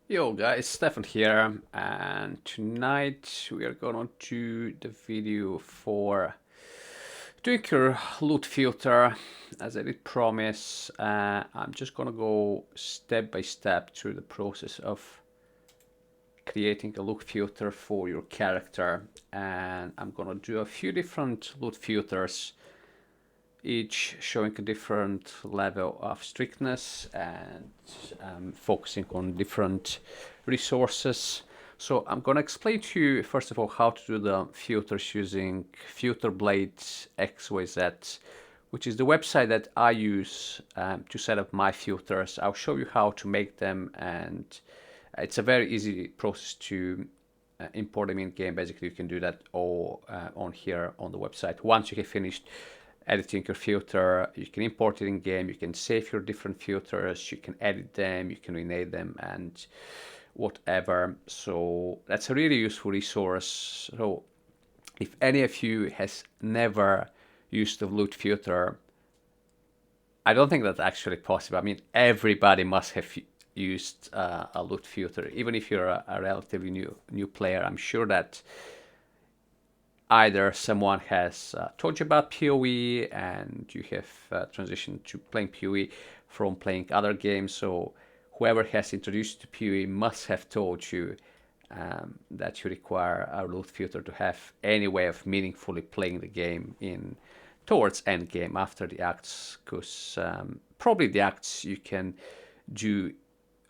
Yo guys, Stefan here, and tonight we are gonna do the video for doing your loot filter. As I did promise, I'm just gonna go step by step through the process of creating a loot filter for your character, and I'm gonna do a few different loot filters, each showing a different level of strictness and focusing on different resources. So I'm going to explain to you first of all how to do the filters using Filter Blade XYZ, which is the website that I use to set up my filters. I'll show you how to make them, and it's a very easy process to import them in game. Basically, you can do that all on here on the website. Once you have finished editing your filter, you can import it in game, you can save your different filters, you can edit them, you can rename them, and whatever. So that's a really useful resource. So if any of you has never used the loot filter, I don't think that's actually possible. I mean, everybody must have used a loot filter, even if you're a relatively new player. I'm sure that either someone has told you about PoE and you have transitioned to playing PoE from playing other games. So whoever has introduced you to PoE must have told you that you require a loot filter to have any way of meaningfully playing the game in towards end game after the acts, because probably the acts you can do,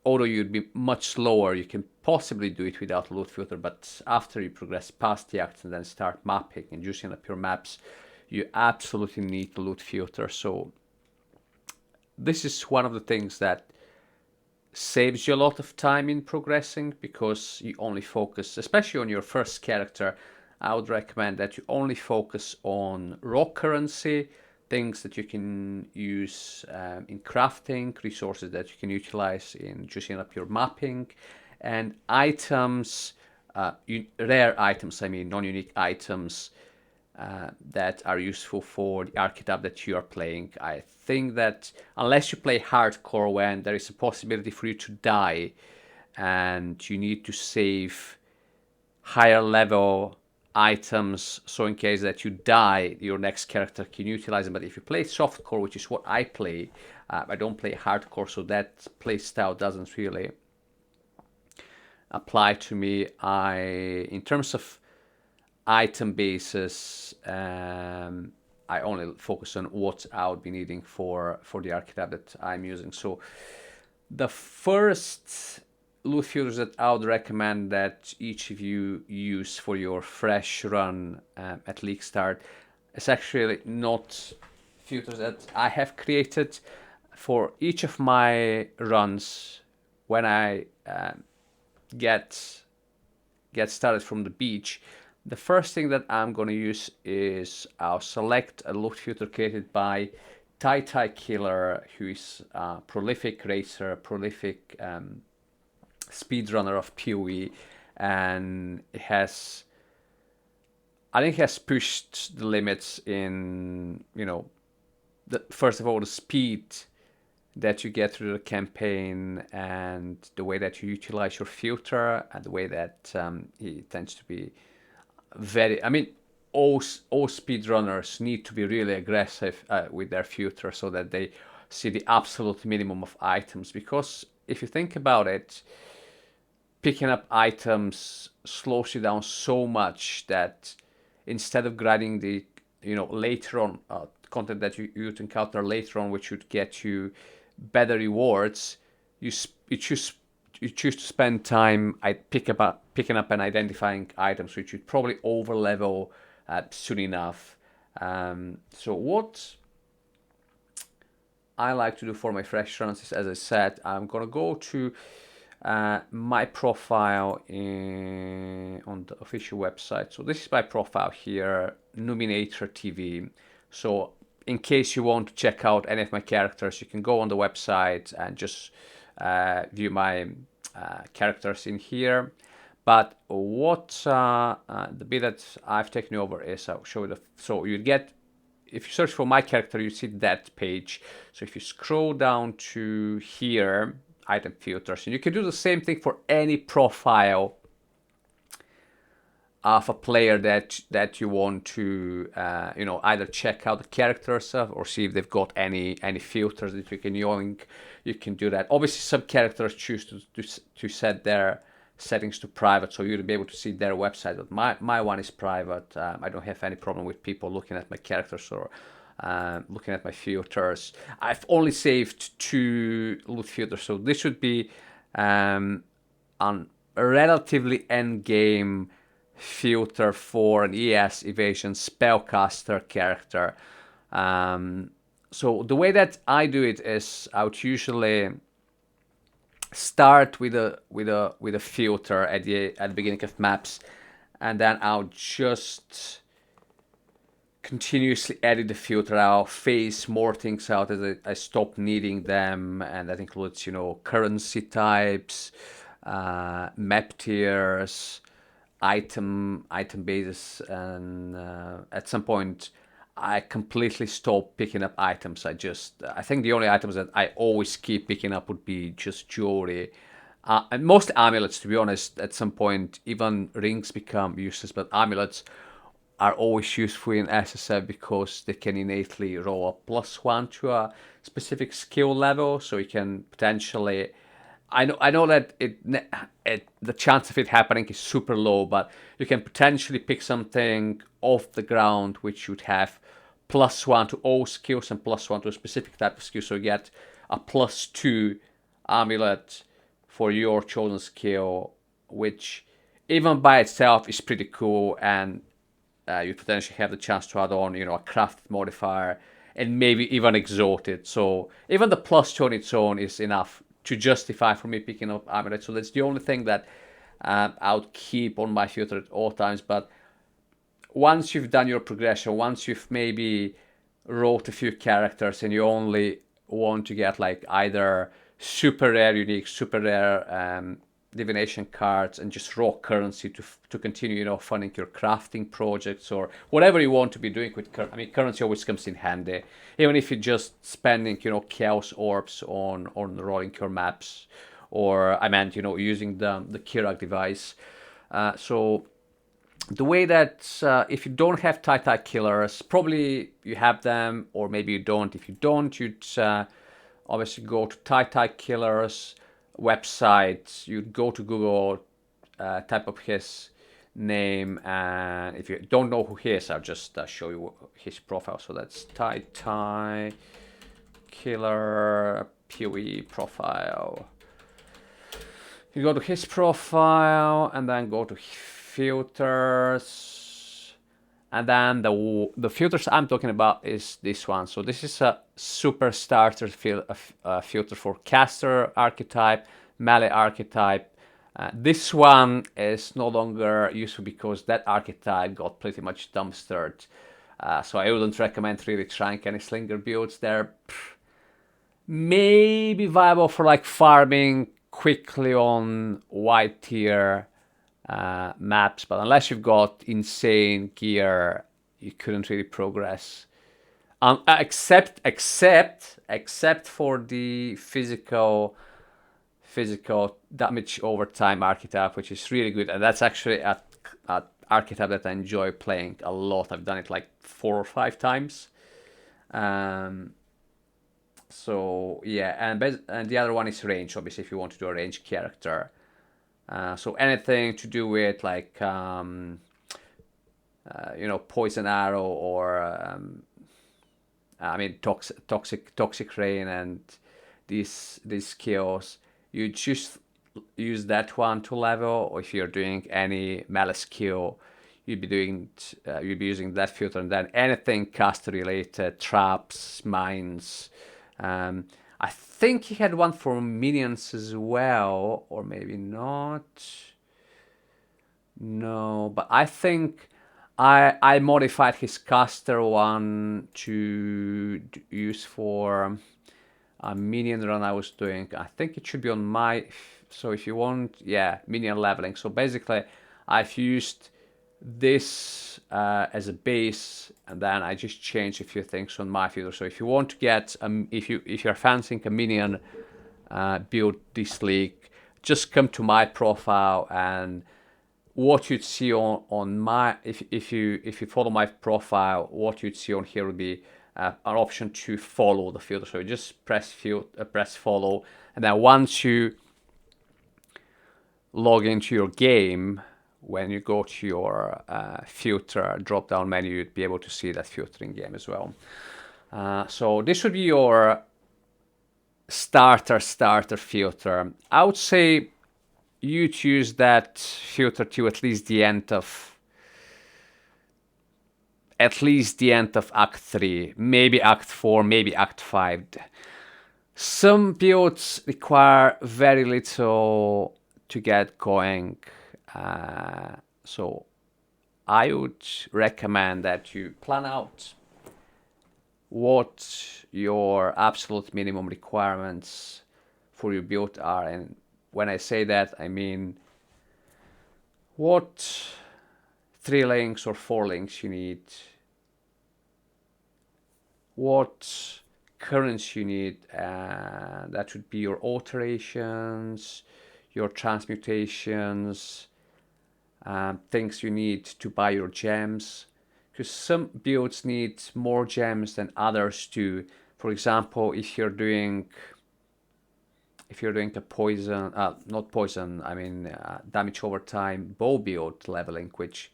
although you'd be much slower, you can possibly do it without a loot filter, but after you progress past the acts and then start mapping and juicing up your maps, you absolutely need the loot filter. So this is one of the things that saves you a lot of time in progressing, because you only focus, especially on your first character. I would recommend that you only focus on raw currency, things that you can use in crafting, resources that you can utilize in juicing up your mapping, and items, rare items, I mean non-unique items that are useful for the archetype that you are playing. I think that unless you play hardcore, when there is a possibility for you to die and you need to save higher level items, so in case that you die, your next character can utilize them. But if you play softcore, which is what I play, I don't play hardcore, so that play style doesn't really apply to me. In terms of item basis, I only focus on what I would be needing for the archetype that I'm using. So the first loot filters that I would recommend that each of you use for your fresh run at League Start is actually not filters that I have created. For each of my runs, when I get started from the beach, the first thing that I'm going to use is I'll select a loot filter created by Tai Killer, who is a prolific racer, prolific speedrunner of PoE, and I think he has pushed the limits in, first of all, the speed that you get through the campaign and the way that you utilize your filter and the way that he tends to be I mean, all speedrunners need to be really aggressive with their filter so that they see the absolute minimum of items. Because if you think about it, picking up items slows you down so much that instead of grinding the later on content that you'd encounter later on, which would get you better rewards, you choose to spend time picking up and identifying items, which you'd probably over level soon enough. So what I like to do for my fresh runs is, as I said, I'm gonna go to my profile on the official website. So this is my profile here, Numinator TV. So in case you want to check out any of my characters, you can go on the website and just view my characters in here. But what the bit that I've taken over is I'll show you so you get, if you search for my character, you see that page. So if you scroll down to here, item filters. And you can do the same thing for any profile of a player that you want to either check out the characters of or see if they've got any filters that you can yoink. You can do that. Obviously, some characters choose to set their settings to private, so you'll be able to see their website. But my one is private. I don't have any problem with people looking at my characters or looking at my filters. I've only saved 2 loot filters, so this should be on a relatively end game filter for an ES evasion spellcaster character. So the way that I do it is I would usually start with a filter at the beginning of maps, and then I'll just continuously edit the filter. I'll phase more things out as I stop needing them, and that includes currency types, map tiers, item bases, and at some point I completely stopped picking up items. I think the only items that I always keep picking up would be just jewelry, and most amulets, to be honest. At some point even rings become useless, but amulets are always useful in SSF because they can innately roll a +1 to a specific skill level, so you can potentially, I know that the chance of it happening is super low, but you can potentially pick something off the ground which would have +1 to all skills and +1 to a specific type of skill, so you get a +2 amulet for your chosen skill, which even by itself is pretty cool, and you potentially have the chance to add on, a craft modifier and maybe even exalt it. So even the +2 on its own is enough to justify for me picking up amulet. So that's the only thing that I would keep on my filter at all times. But once you've done your progression, once you've maybe wrote a few characters and you only want to get like either super rare unique, super rare divination cards and just raw currency to continue funding your crafting projects or whatever you want to be doing with currency always comes in handy, even if you're just spending chaos orbs on rolling your maps, or I meant using the Kirak device. So the way that if you don't have tie killers, probably you have them, or maybe you don't. If you don't, you'd obviously go to tie killers website. You'd go to Google, type up his name, and if you don't know who he is, I'll just show you his profile. So that's tie killer PoE profile. You go to his profile and then go to filters, and then the filters I'm talking about is this one. So this is a super starter filter for caster archetype, melee archetype. This one is no longer useful because that archetype got pretty much dumpstered. So I wouldn't recommend really trying any slinger builds. They're maybe viable for like farming quickly on white tier maps, but unless you've got insane gear, you couldn't really progress. Except for the physical damage over time archetype, which is really good, and that's actually a archetype that I enjoy playing a lot. I've done it like 4 or 5 times. So yeah, and the other one is range. Obviously, if you want to do a range character, so anything to do with like poison arrow or toxic rain and these skills, you just use that one to level. Or if you're doing any melee skill, you'd be using that filter, and then anything caster related, traps, mines. I think he had one for minions as well, or maybe not. No, but I think I modified his caster one to use for a minion run I was doing. I think it should be on my. So if you want, yeah, minion leveling. So basically, I've used this as a base, and then I just changed a few things on my filter. So if you want to get if you're fancying a minion build this league, just come to my profile, and what you'd see on my, if you follow my profile, what you'd see on here would be an option to follow the filter. So you just press follow, and then once you log into your game, when you go to your filter drop down menu, you'd be able to see that filtering game as well. So this would be your starter filter. I would say you choose that filter to at least the end of Act 3, maybe Act 4, maybe Act 5. Some builds require very little to get going, so I would recommend that you plan out what your absolute minimum requirements for your build are. And when I say that, I mean what 3 links or 4 links you need, what currents you need, that would be your alterations, your transmutations, things you need to buy your gems, because some builds need more gems than others do. For example, if you're doing a poison, not poison, I mean damage over time bow build leveling, which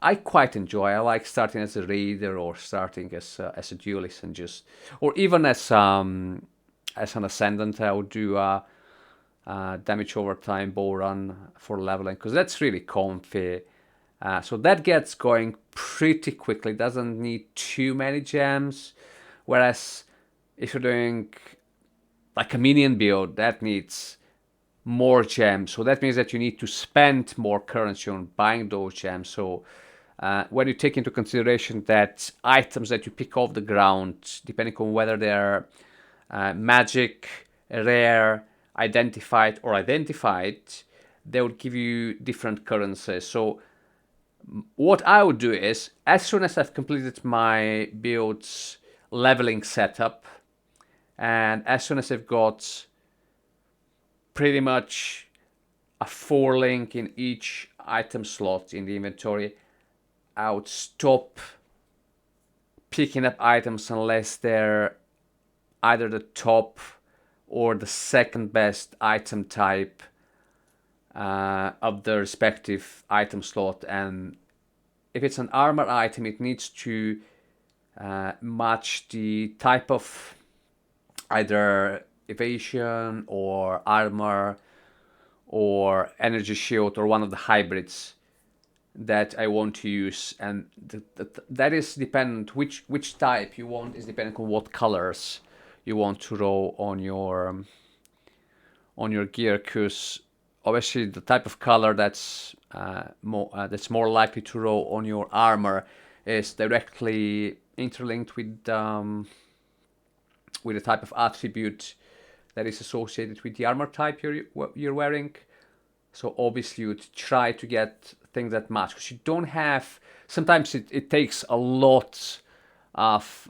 I quite enjoy. I like starting as a raider or starting as a duelist, and just, or even as an ascendant. I would do damage over time bow run for leveling, because that's really comfy. So that gets going pretty quickly, doesn't need too many gems. Whereas if you're doing like a minion build, that needs more gems. So that means that you need to spend more currency on buying those gems. So when you take into consideration that items that you pick off the ground, depending on whether they're magic, rare, identified, they would give you different currencies. So what I would do is, as soon as I've completed my build's leveling setup, and as soon as I've got pretty much a 4 link in each item slot in the inventory, I would stop picking up items unless they're either the top or the second best item type of the respective item slot. And if it's an armor item, it needs to match the type of either evasion or armor or energy shield or one of the hybrids that I want to use. And that is dependent, which type you want is dependent on what colors you want to roll on your gear, because obviously the type of color that's more likely to roll on your armor is directly interlinked with the type of attribute that is associated with the armor type you're wearing. So obviously you'd try to get things that match, because you don't have, sometimes it takes a lot of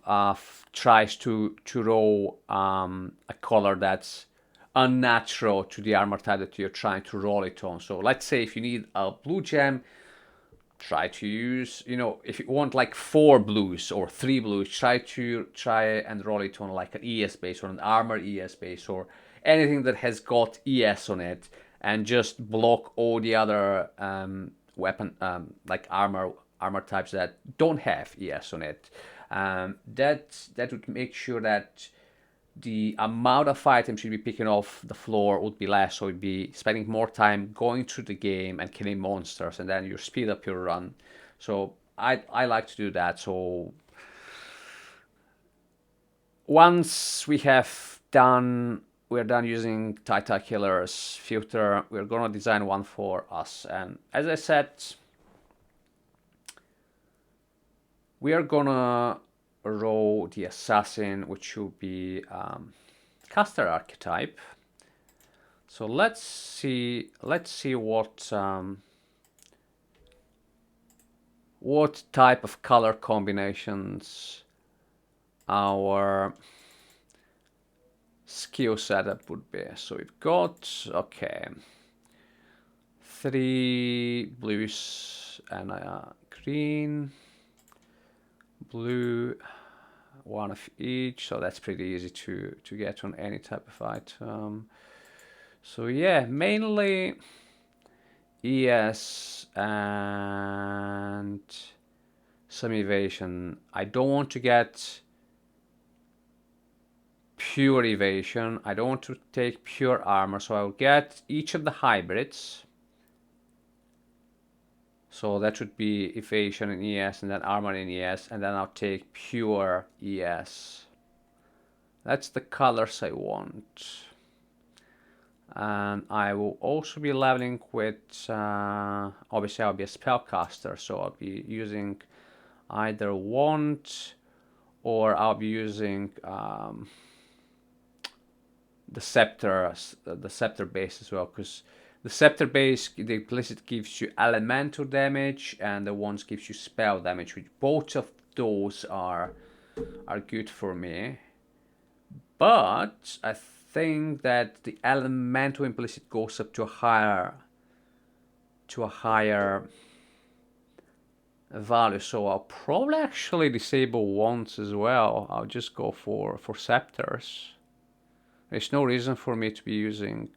tries to roll a color that's unnatural to the armor type that you're trying to roll it on. So let's say if you need a blue gem, try to use, if you want like 4 blues or 3 blues, try and roll it on like an ES base or an armor ES base or anything that has got ES on it, and just block all the other weapon like armor types that don't have ES on it. That would make sure that the amount of items you'd be picking off the floor would be less, so you'd be spending more time going through the game and killing monsters, and then you speed up your run. So I like to do that. So once we're done using Tita Killer's filter, we're gonna design one for us. And as I said, we are gonna roll the assassin, which will be caster archetype. So let's see what type of color combinations our skill setup would be. So we've got, okay, 3 blues and green, blue, 1 of each. So that's pretty easy to get on any type of item. So yeah, mainly ES and some evasion. I don't want to get pure evasion. I don't want to take pure armor, so I'll get each of the hybrids. So that should be evasion in ES and then armor in ES, and then I'll take pure ES. That's the colors I want. And I will also be leveling with, obviously I'll be a spellcaster, so I'll be using either wand or I'll be using the scepter base as well, because the scepter base, the implicit gives you elemental damage and the wands gives you spell damage, which both of those are good for me. But I think that the elemental implicit goes up to a higher value, so I'll probably actually disable wands as well. I'll just go for scepters. There's no reason for me to be using.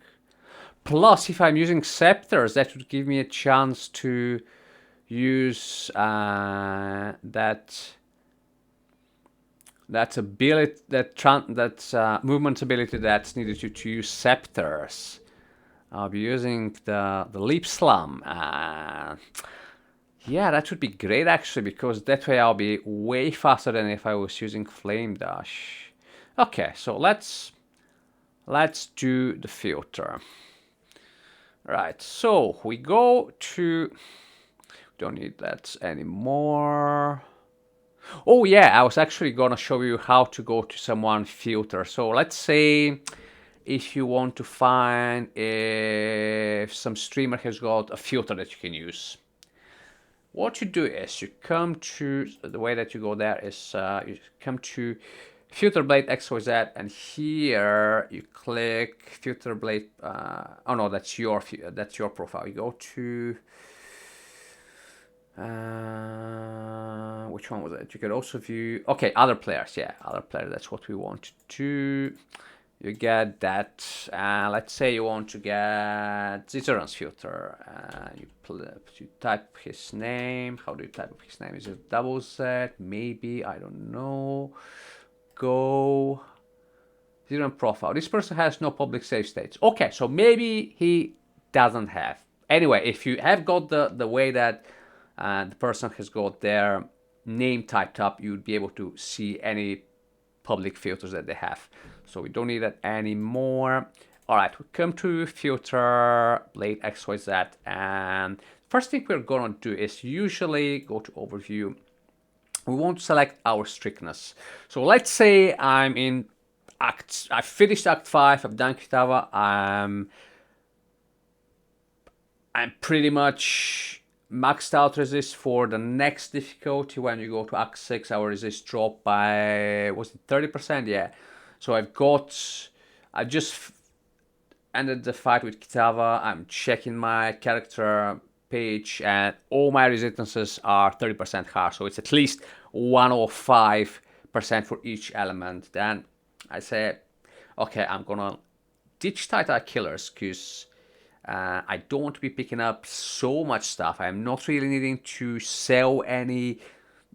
Plus, if I'm using scepters, that would give me a chance to use that ability, that movement ability that's needed to use scepters. I'll be using the leap slam. Yeah, that would be great actually, because that way I'll be way faster than if I was using flame dash. Okay, so let's do the filter. Right, so we go to, don't need that anymore. Oh yeah, I was actually gonna show you how to go to someone filter. So let's say if you want to find if some streamer has got a filter that you can use. What you do is you come to, the way that you go there is you come to filter blade XYZ, and here you click filter blade. Oh no, that's your profile. You go to which one was it? You could also view, okay, other players. Yeah, other player. That's what we want to do. You get that. Let's say you want to get Zizeran's filter. You type his name. How do you type his name? Is it double Z? Maybe, I don't know. Go Zizeran profile. This person has no public save states. Okay, so maybe he doesn't have. Anyway, if you have got the way that the person has got their name typed up, you'd be able to see any public filters that they have. So we don't need that anymore. All right, we come to filter blade XYZ, and first thing we're gonna do is usually go to overview. We want to select our strictness. So let's say I'm in I finished Act 5, I've done Kitava, I'm pretty much maxed out resist for the next difficulty. When you go to Act 6, our resist dropped by, was it 30%? Yeah. So I've just ended the fight with Kitava. I'm checking my character page and all my resistances are 30% higher. So it's at least 105% for each element. Then I say, okay, I'm gonna ditch Titan Killers because I don't want to be picking up so much stuff. I'm not really needing to sell any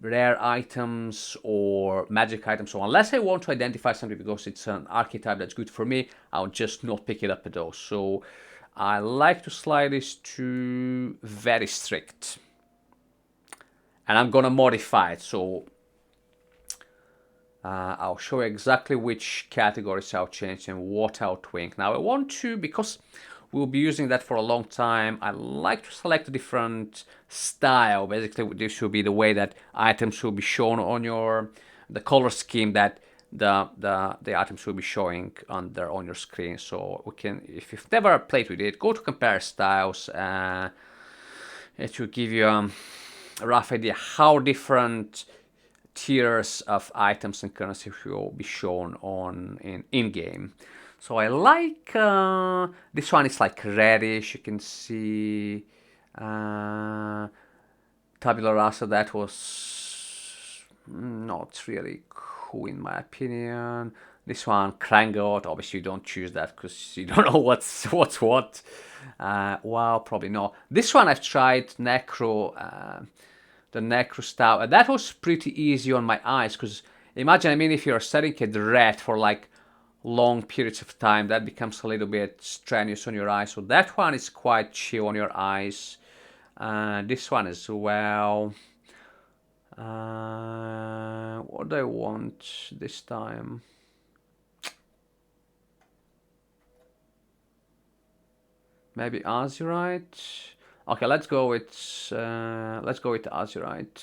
rare items or magic items. So unless I want to identify something because it's an archetype that's good for me, I'll just not pick it up at all. So I like to slide this to very strict. And I'm gonna modify it. So I'll show you exactly which categories I'll change and what I'll twink. Now I want to, because we'll be using that for a long time, I like to select a different style. Basically, this should be the way that items should be shown on the color scheme that the items will be showing on your screen. So we can, if you've never played with it, go to compare styles. It will give you a rough idea how different tiers of items and currency will be shown on in game. So I like this one is like reddish. You can see tabula rasa. That was not really cool in my opinion. This one, Crangot, obviously you don't choose that because you don't know what's what. Wow, probably no. This one I've tried, Necro, the Necro style. And that was pretty easy on my eyes because imagine, I mean, if you're setting it red for like long periods of time, that becomes a little bit strenuous on your eyes. So that one is quite chill on your eyes. This one as well. What do I want this time? Maybe azurite. Okay, let's go with azurite.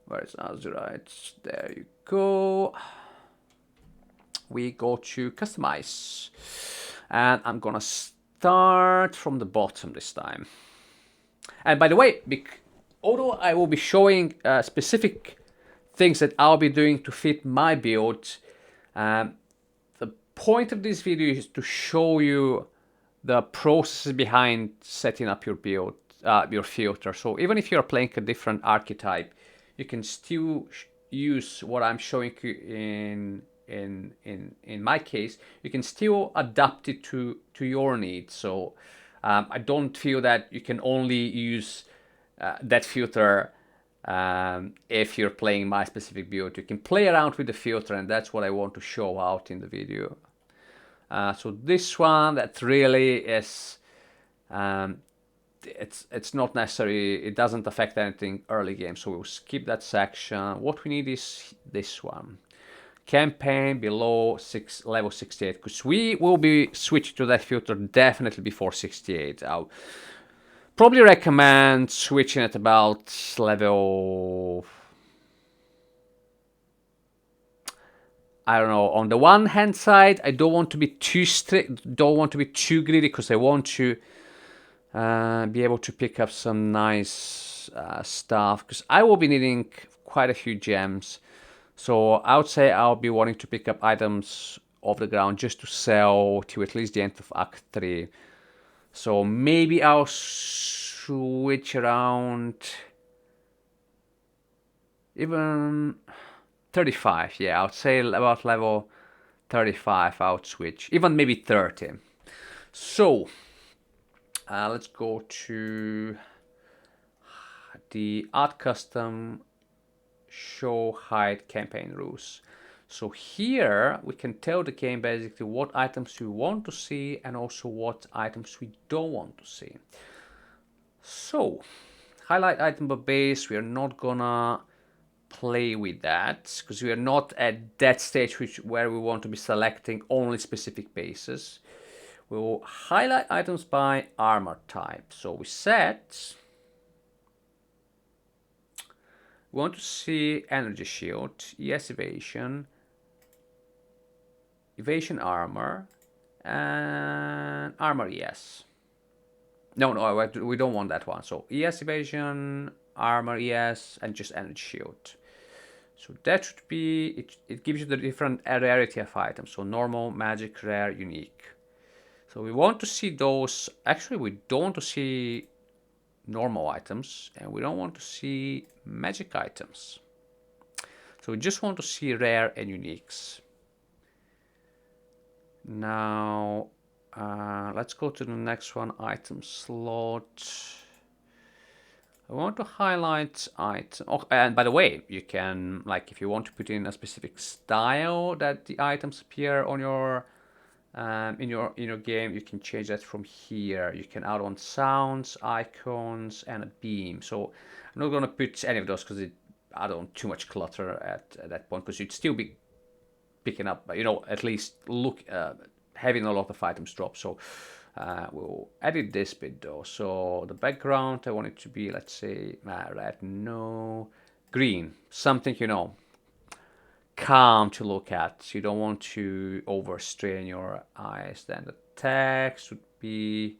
Where is azurite? There you go. We go to customize, and I'm gonna start from the bottom this time. And by the way, although I will be showing specific things that I'll be doing to fit my build, the point of this video is to show you the processes behind setting up your build, your filter. So even if you're playing a different archetype, you can still use what I'm showing you in my case. You can still adapt it to your needs. So I don't feel that you can only use that filter if you're playing my specific build. You can play around with the filter, and that's what I want to show out in the video. So this one, that really is, it's not necessary, it doesn't affect anything early game, so we'll skip that section. What we need is this one. Campaign below level 68, because we will be switching to that filter definitely before 68. I'll probably recommend switching at about level, I don't know, on the one hand side, I don't want to be too strict, don't want to be too greedy, because I want to be able to pick up some nice stuff, because I will be needing quite a few gems. So I would say I'll be wanting to pick up items off the ground just to sell to at least the end of Act 3. So maybe I'll switch around even 35. Yeah, I would say about level 35 I would switch. Even maybe 30. So let's go to the Art Custom Show Hide Campaign Rules. So here we can tell the game basically what items we want to see and also what items we don't want to see. So highlight item by base, we are not gonna play with that because we are not at that stage where we want to be selecting only specific bases. We will highlight items by armor type. So we set, we want to see energy shield, ES evasion, evasion armor, and armor ES. No, we don't want that one. So ES evasion, armor ES, and just energy shield. So that should be, it gives you the different rarity of items. So normal, magic, rare, unique. So we want to see those. Actually, we don't want to see normal items, and we don't want to see magic items. So we just want to see rare and uniques. Now, let's go to the next one, item slot. I want to highlight item. Oh, and by the way, you can, like, if you want to put in a specific style that the items appear on your in your game, you can change that from here. You can add on sounds, icons, and a beam. So I'm not gonna put any of those because it add on too much clutter at that point, because you'd still be picking up, you know, at least having a lot of items drop. So we'll edit this bit though. So the background, I want it to be, let's say, red, no, green, something, you know, calm to look at. You don't want to overstrain your eyes. Then the text would be,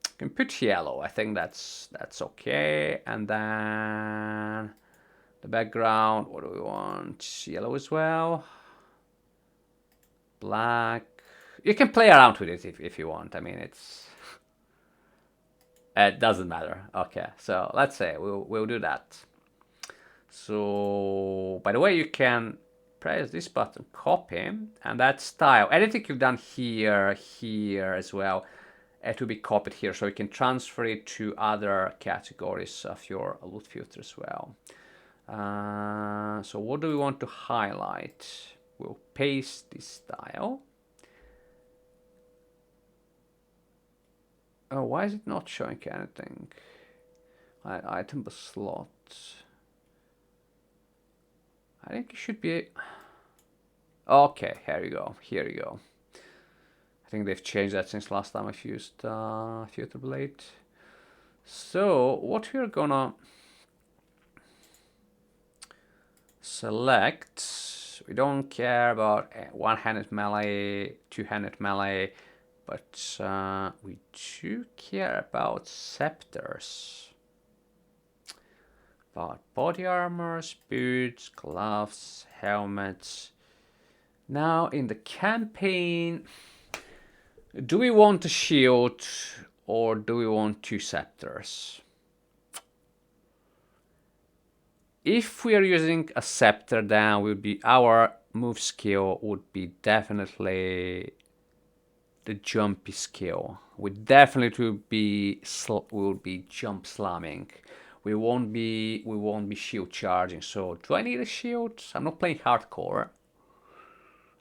you can put yellow. I think that's okay. And then The background, what do we want? Yellow as well. Black. You can play around with it if you want. I mean, it doesn't matter. Okay, so let's say we'll do that. So, by the way, you can press this button, copy, and that style, anything you've done here as well, it will be copied here, so you can transfer it to other categories of your loot filter as well. So what do we want to highlight? We'll paste this style. Oh, why is it not showing anything? Item slot. I think it should be. Okay, here you go. Here you go. I think they've changed that since last time I've used Filter Blade. So what we're gonna select, we don't care about one-handed melee, two-handed melee, but we do care about scepters. About body armors, boots, gloves, helmets. Now in the campaign, do we want a shield or do we want two scepters? If we are using a scepter, then will be our move skill would be definitely the jumpy skill. We definitely will be jump slamming. We won't be shield charging. So do I need a shield? I'm not playing hardcore.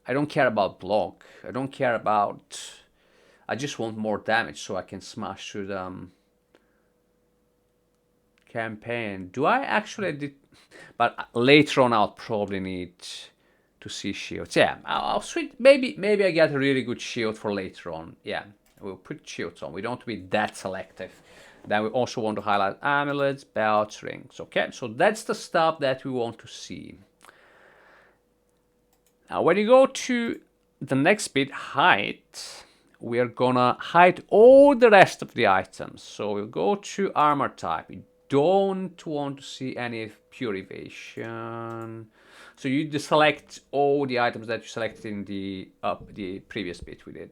I don't care about block. I don't care about. I just want more damage so I can smash through the campaign. Do I actually but later on I'll probably need to see shields. Yeah, I'll switch. Maybe I get a really good shield for later on. Yeah, we'll put shields on. We don't want to be that selective. Then we also want to highlight amulets, belts, rings. Okay, so that's the stuff that we want to see. Now, when you go to the next bit, height, we are gonna hide all the rest of the items. So we'll go to armor type. We don't want to see any pure evasion. So you deselect all the items that you selected in the previous bit we did.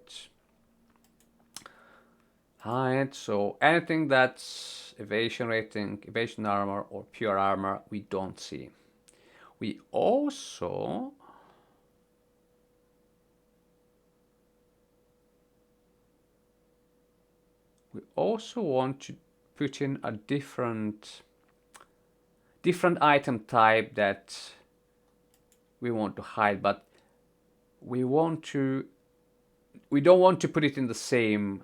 Hide, so anything that's evasion rating, evasion armor, or pure armor, we don't see. We also want to put in a different item type that we want to hide, but we don't want to put it in the same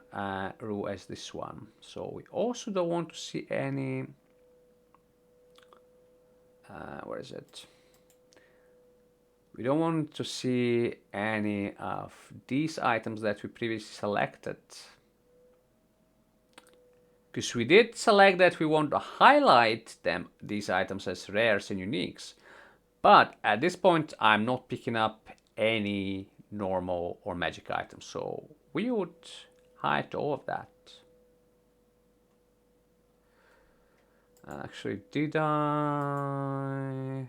row as this one. So we also don't want to see any. Where is it? We don't want to see any of these items that we previously selected. Because we did select that we want to highlight these items as rares and uniques. But at this point, I'm not picking up any normal or magic items. So we would hide all of that. Actually, did I?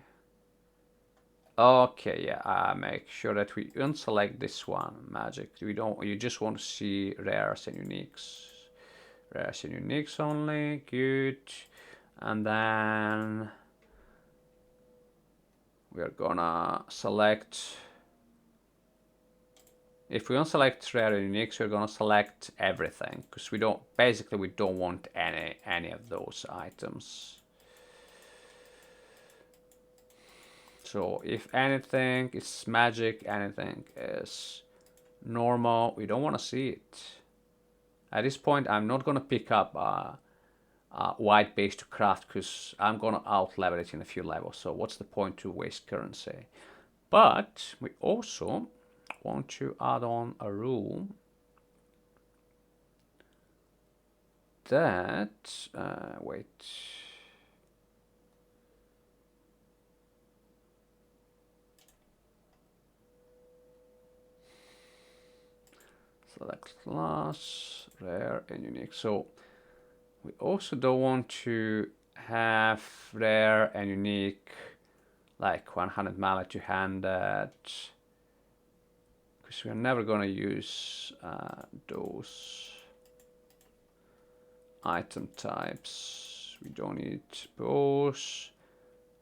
Okay, yeah, make sure that we unselect this one, magic. You just want to see rares and uniques. Rares and uniques only, good. And then we're gonna select, if we unselect rare and uniques, we're gonna select everything, because we don't want any of those items. So if anything is magic, anything is normal, we don't want to see it. At this point, I'm not gonna pick up a white base to craft because I'm gonna out level it in a few levels. So what's the point to waste currency? But we also want to add on a rule that wait. Select class, rare and unique. So we also don't want to have rare and unique, like 100 melee to hand that, because we're never gonna use those item types. We don't need bows,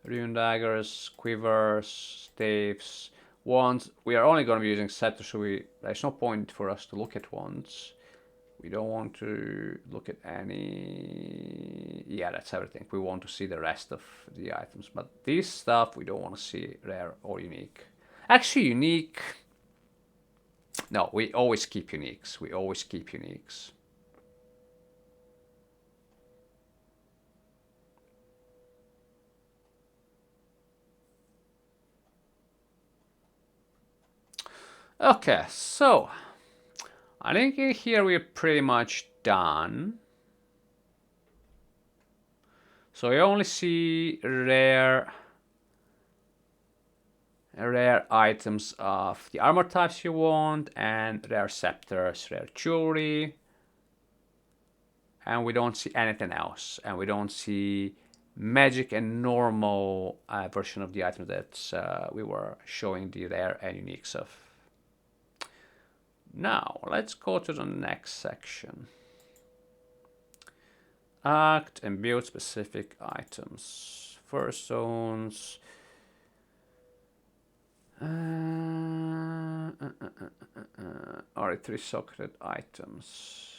rune daggers, quivers, staves, wands. We are only going to be using scepters, so there's no point for us to look at wands. We don't want to look at any... Yeah, that's everything. We want to see the rest of the items, but this stuff we don't want to see rare or unique. Actually, unique... No, we always keep uniques. We always keep uniques. Okay, so I think here we're pretty much done. So you only see rare items of the armor types you want, and rare scepters, rare jewelry, and we don't see anything else, and we don't see magic and normal version of the items that we were showing the rare and uniques of. Now let's go to the next section. Act and build specific items. First zones. R3 socketed items.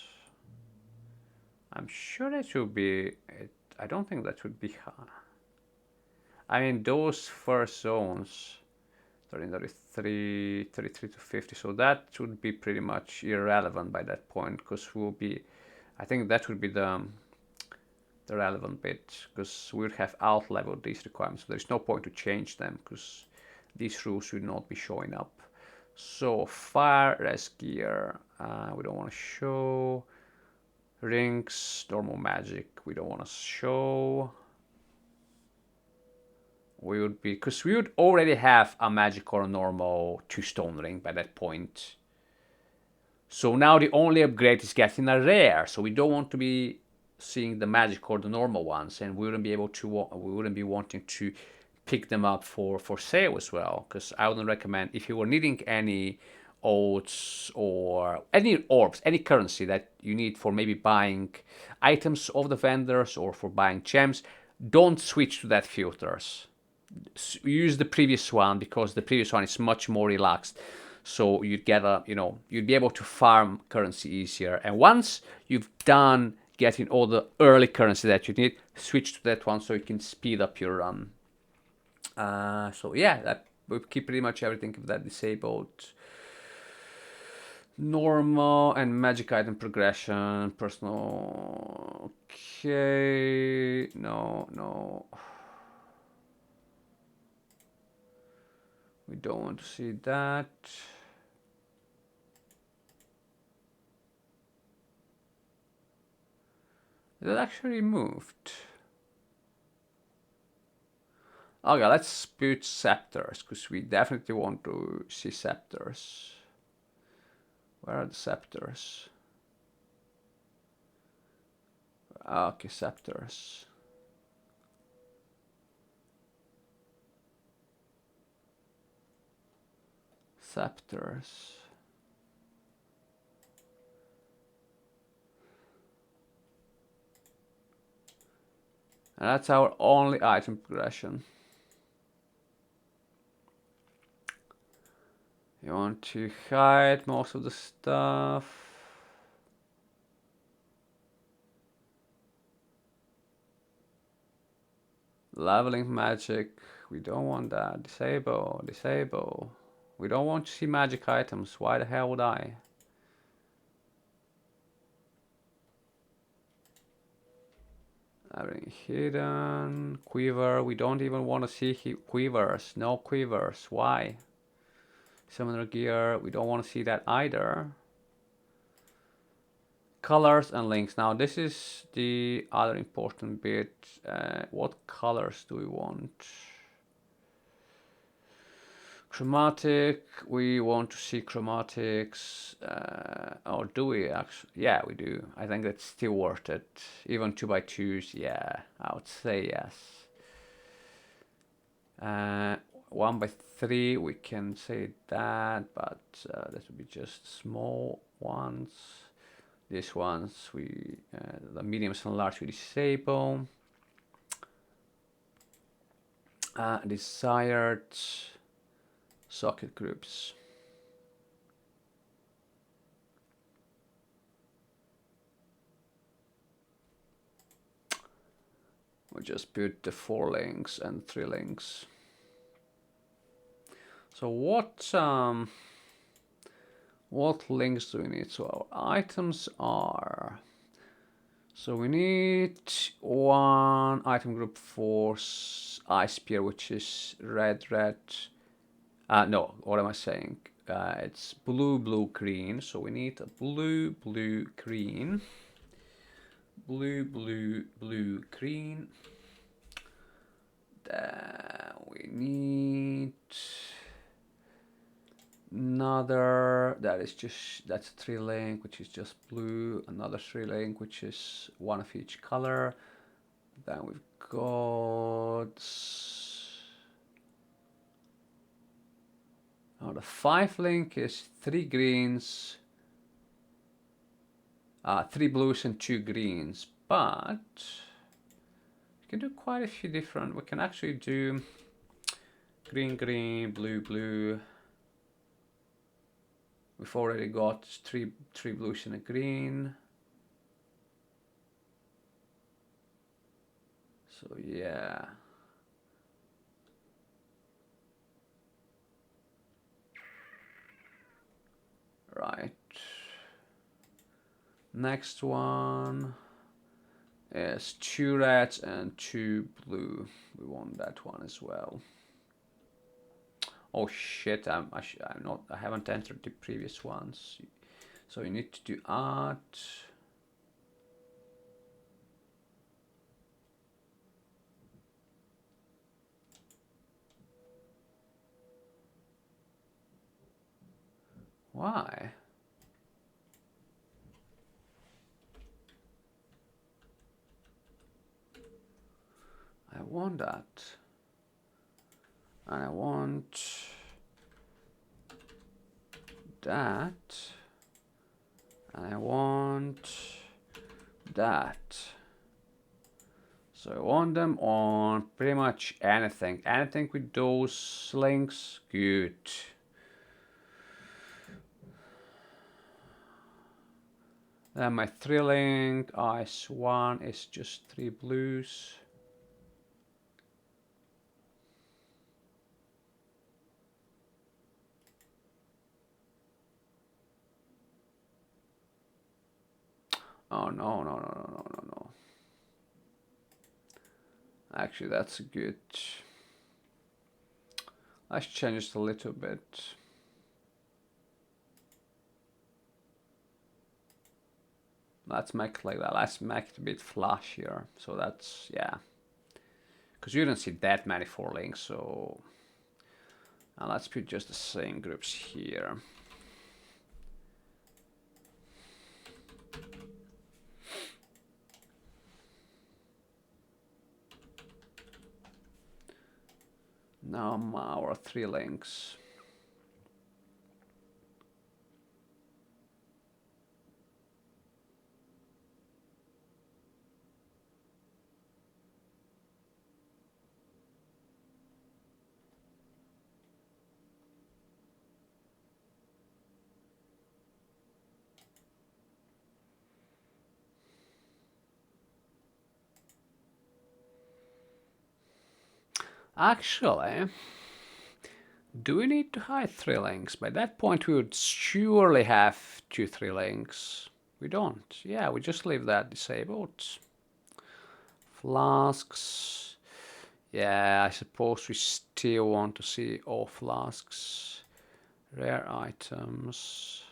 I'm sure that should be... I don't think that would be... I mean, those first zones, 33 to 50, so that would be pretty much irrelevant by that point, because we'll be... I think that would be the relevant bit, because we would have out-leveled these requirements, so there's no point to change them, because these rules would not be showing up. So fire, res gear, we don't want to show. Rings, normal magic, we don't want to show. We would be, because we would already have a magic or a normal 2-stone ring by that point. So now the only upgrade is getting a rare, so we don't want to be seeing the magic or the normal ones, and we wouldn't be able to, we wouldn't be wanting to pick them up for sale as well, because I wouldn't recommend, if you were needing any oats or any orbs, any currency that you need for maybe buying items of the vendors or for buying gems, don't switch to that filters. Use the previous one, because the previous one is much more relaxed. So you'd get a, you'd be able to farm currency easier. And once you've done getting all the early currency that you need, switch to that one so you can speed up your run. So yeah, that we keep pretty much everything of that disabled. Normal and magic item progression, personal. Okay, no. We don't want to see that. Is it actually moved? Okay, let's put scepters, because we definitely want to see scepters. Where are the scepters? Okay, scepters. Scepters. And that's our only item progression. You want to hide most of the stuff. Leveling magic, we don't want that. Disable, disable. We don't want to see magic items. Why the hell would I? Everything hidden. Quiver, we don't even want to see quivers. No quivers. Why? Summoner gear, we don't want to see that either. Colors and links. Now this is the other important bit. What colors do we want? Chromatic, we want to see chromatics. Or do we actually? Yeah, we do. I think that's still worth it. Even 2x2s, yeah, I would say yes. 1x3, we can say that, but that would be just small ones. These ones, the mediums and large we disable. Desired socket groups. We just put the 4 links and 3 links. So what links do we need? So our items are, so we need one item group for ice spear, which is red. No, what am I saying? It's blue, green. So we need a blue, green. Blue, green. Then we need another, that's a 3 link, which is just blue. Another 3 link, which is one of each color. Then we've got, now the 5 link is 3 greens, 3 blues and 2 greens, but we can do quite a few different. We can actually do green, blue. We've already got three blues and a green. So yeah. Right. Next one is 2 reds and 2 blue. We want that one as well. Oh shit! I haven't entered the previous ones. So you need to do art. Why? I want that. And I want that. And I want that. So I want them on pretty much anything. Anything with those links, good. Then my 3 link, ice 1 is just 3 blues. Oh no. Actually, that's good. Let's change it a little bit. Let's make it like that. Let's make it a bit flashier. So that's, yeah. Because you don't see that many 4 links, so... And let's put just the same groups here. Now our 3 links. Actually, do we need to hide 3 links? By that point we would surely have 2 3 links. We don't. Yeah, we just leave that disabled. Flasks. Yeah, I suppose we still want to see all flasks. Rare items.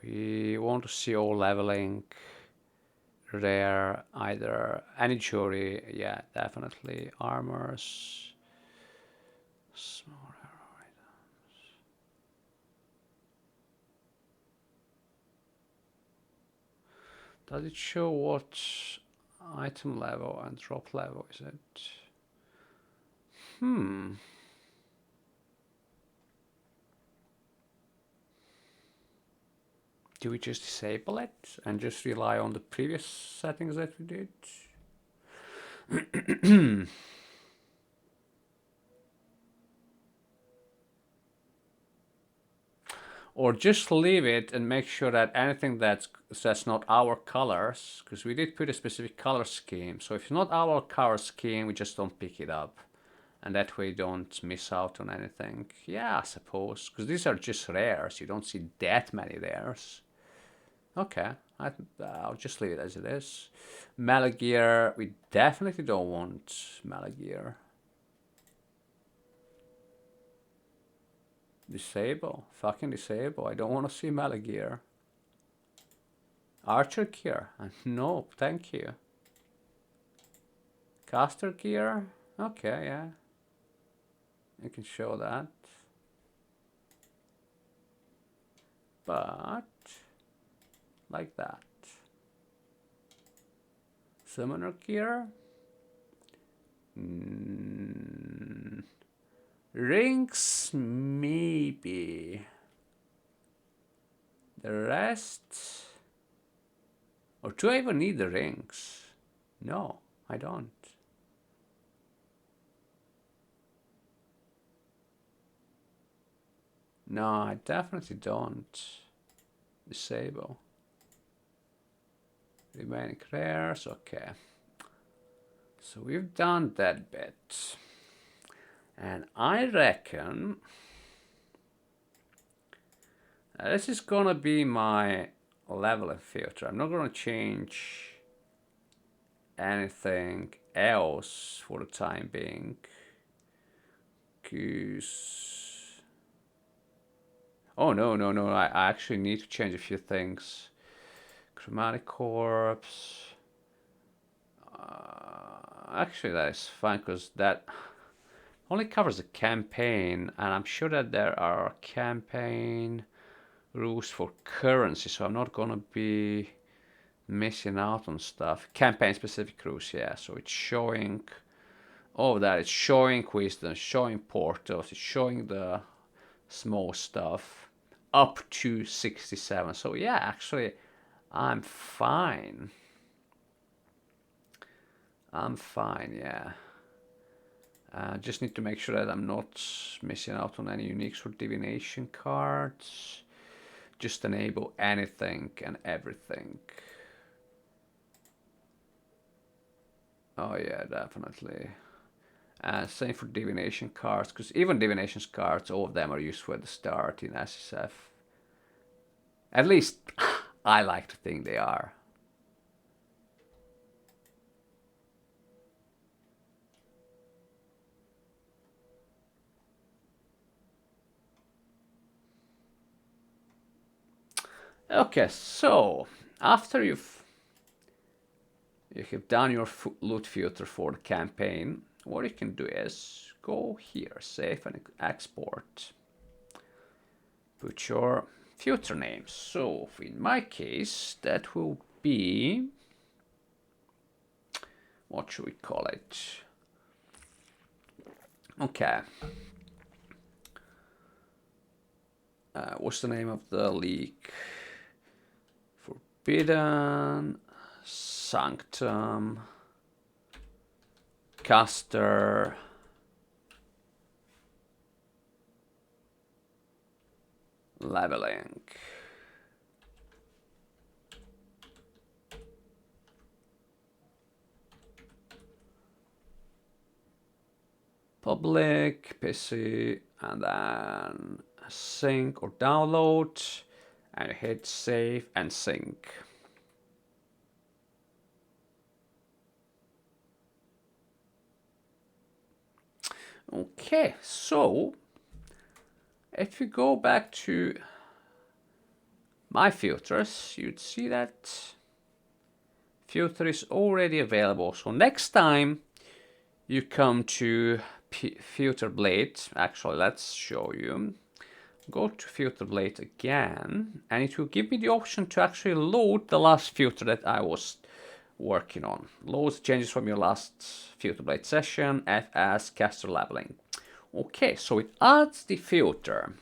We want to see all leveling. Rare, either any jewelry, yeah, definitely. Armors. Small arrow items. Does it show what item level and drop level is it? Do we just disable it and just rely on the previous settings that we did? Or just leave it and make sure that anything that's not our colors, because we did put a specific color scheme. So if it's not our color scheme, we just don't pick it up. And that way you don't miss out on anything. Yeah, I suppose, because these are just rares. You don't see that many rares. Okay, I'll just leave it as it is. Melee gear, we definitely don't want melee gear. Disable, fucking disable. I don't want to see melee gear. Archer gear, no, thank you. Caster gear, okay, yeah. I can show that. But like that. Summoner gear. Rings, maybe. The rest. Or do I even need the rings? No, I don't. No, I definitely don't. Disable. Remaining rares, okay. So we've done that bit. And I reckon this is gonna be my leveling filter. I'm not gonna change anything else for the time being. Cause oh no, I actually need to change a few things. Chromatic corpse. Actually, that is fine because that only covers the campaign, and I'm sure that there are campaign rules for currency, so I'm not gonna be missing out on stuff. Campaign specific rules, yeah. So it's showing all that. It's showing wisdom, showing portals, it's showing the small stuff up to 67. So yeah, actually, I'm fine. I'm fine, yeah. Just need to make sure that I'm not missing out on any uniques for divination cards. Just enable anything and everything. Oh yeah, definitely. Same for divination cards, because even divination cards, all of them are useful at the start in SSF. At least I like to think they are. Okay, so after you have done your loot filter for the campaign, what you can do is go here, save and export. Put your filter name. So in my case, that will be, what should we call it? Okay. What's the name of the league? Forbidden, Sanctum, Caster, Leveling. Public, PC, and then sync or download, and hit save and sync. Okay, so if you go back to my filters, you'd see that filter is already available. So next time you come to filter blade. Actually, let's show you. Go to filter blade again, and it will give me the option to actually load the last filter that I was working on. Loads changes from your last filter blade session as caster leveling. Okay, so it adds the filter,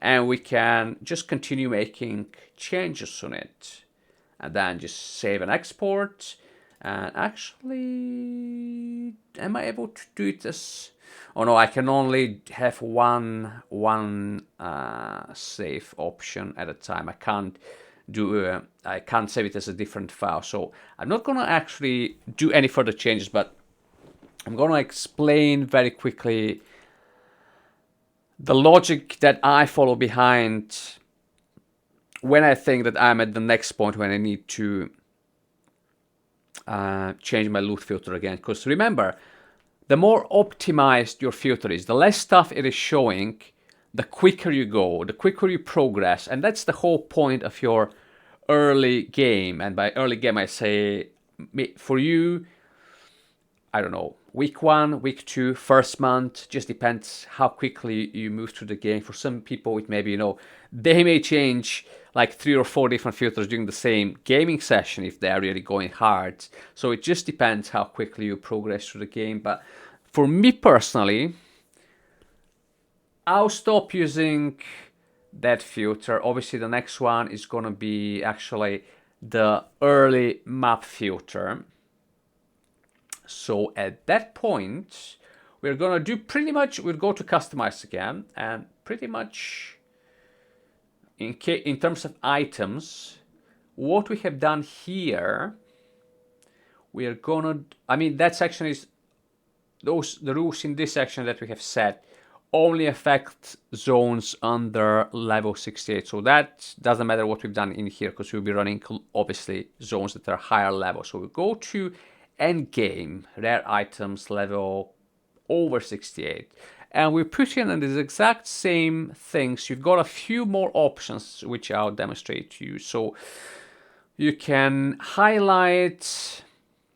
and we can just continue making changes on it, and then just save and export. And actually, am I able to do it as? Oh no, I can only have one save option at a time. I can't save it as a different file. So I'm not gonna actually do any further changes, but I'm gonna explain very quickly the logic that I follow behind when I think that I'm at the next point when I need to change my loot filter again. Because remember, the more optimized your filter is, the less stuff it is showing, the quicker you go, the quicker you progress. And that's the whole point of your early game. And by early game, I say, for you, I don't know, week 1, week 2, first month, just depends how quickly you move through the game. For some people, it may be, they may change like 3 or 4 different filters during the same gaming session if they're really going hard. So it just depends how quickly you progress through the game. But for me personally, I'll stop using that filter. Obviously, the next one is going to be actually the early map filter. So at that point, we're going to do pretty much, we'll go to customize again, and pretty much in terms of items, what we have done here, we are going to, that section is, the rules in this section that we have set only affect zones under level 68. So that doesn't matter what we've done in here, because we'll be running, obviously, zones that are higher level. So we'll go to end game, rare items level over 68. And we put in these exact same things. You've got a few more options, which I'll demonstrate to you. So you can highlight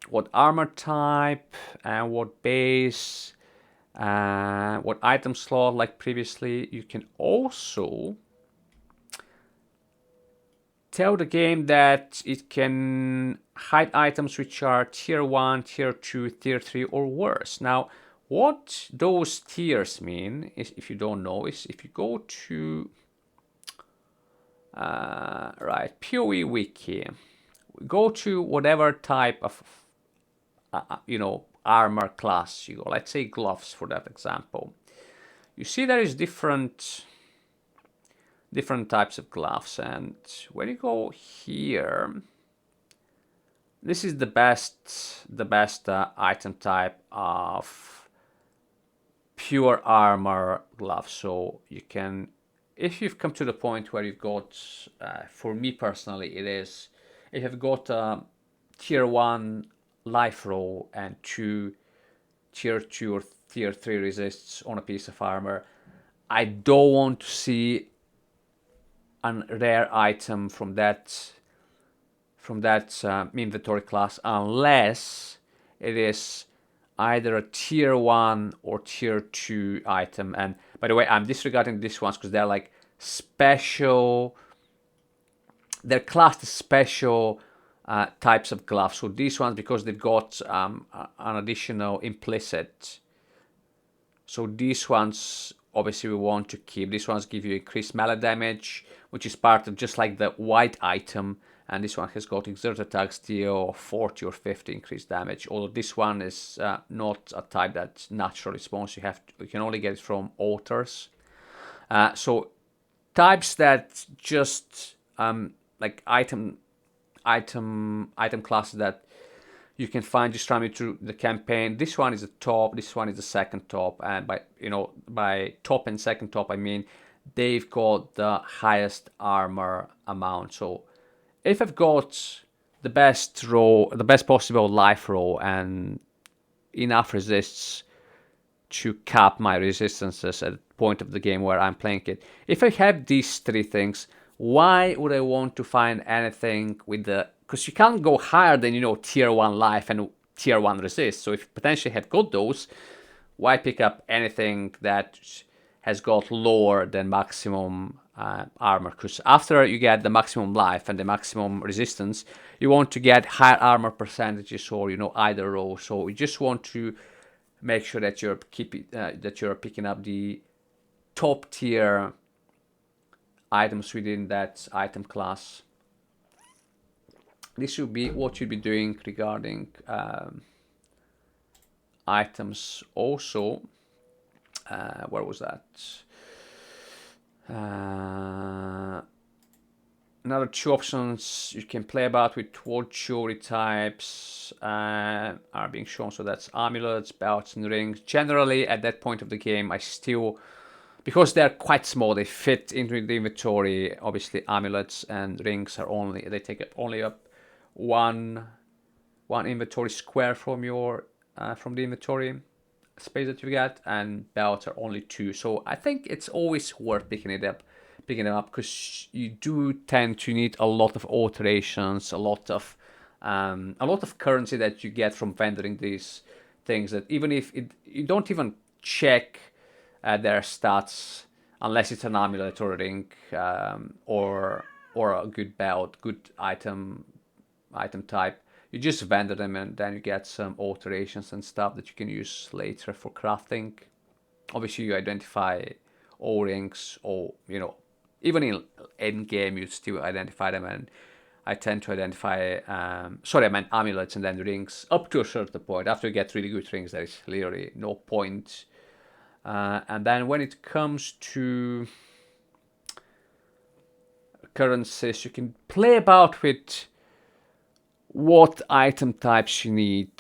what armor type and what base, what item slot like previously. You can also tell the game that it can hide items which are tier 1, tier 2, tier 3 or worse. Now, what those tiers mean is, if you don't know, is if you go to PoE wiki, go to whatever type of armor class you go. Let's say gloves for that example. You see there is different types of gloves, and when you go here, this is the best item type of pure armor gloves. So you can, if you've come to the point where you've got, for me personally, it is, if you've got tier 1 life roll and 2 tier 2 or tier 3 resists on a piece of armor, I don't want to see a rare item from that inventory class unless it is either a tier 1 or tier 2 item. And by the way, I'm disregarding these ones because they're like special, they're classed as special types of gloves. So these ones, because they've got an additional implicit, so these ones obviously we want to keep. These ones give you increased melee damage, which is part of just like the white item, and this one has got exert attacks deal 40 or 50 increased damage, although this one is not a type that naturally spawns. You can only get it from altars. So types that just like item classes that you can find just running through the campaign. This one is the top, this one is the second top, and by top and second top I mean they've got the highest armor amount. So if I've got the best roll, the best possible life roll, and enough resists to cap my resistances at the point of the game where I'm playing it, if I have these three things, why would I want to find anything with the, because you can't go higher than tier 1 life and tier 1 resist. So if you potentially have got those, why pick up anything that has got lower than maximum armor? Because after you get the maximum life and the maximum resistance, you want to get higher armor percentages, or either row. So you just want to make sure that you're picking up the top tier items within that item class. This should be what you'd be doing regarding items. Also, where was that? Another two options you can play about with what jewelry types are being shown. So that's amulets, belts, and rings. Generally, at that point of the game, I still, because they're quite small, they fit into the inventory. Obviously, amulets and rings they take up only up one inventory square from the inventory space that you get, and belts are only 2. So I think it's always worth picking them up, because you do tend to need a lot of alterations, a lot of currency that you get from vendoring these things, that even if you don't even check their stats unless it's an amulet or a ring, or a good belt, good item type. You just vendor them, and then you get some alterations and stuff that you can use later for crafting. Obviously, you identify O-rings, or even in end game, you still identify them. And I tend to identify, I meant amulets and then rings up to a certain point. After you get really good rings, there is literally no point. And then when it comes to currencies, you can play about with what item types you need.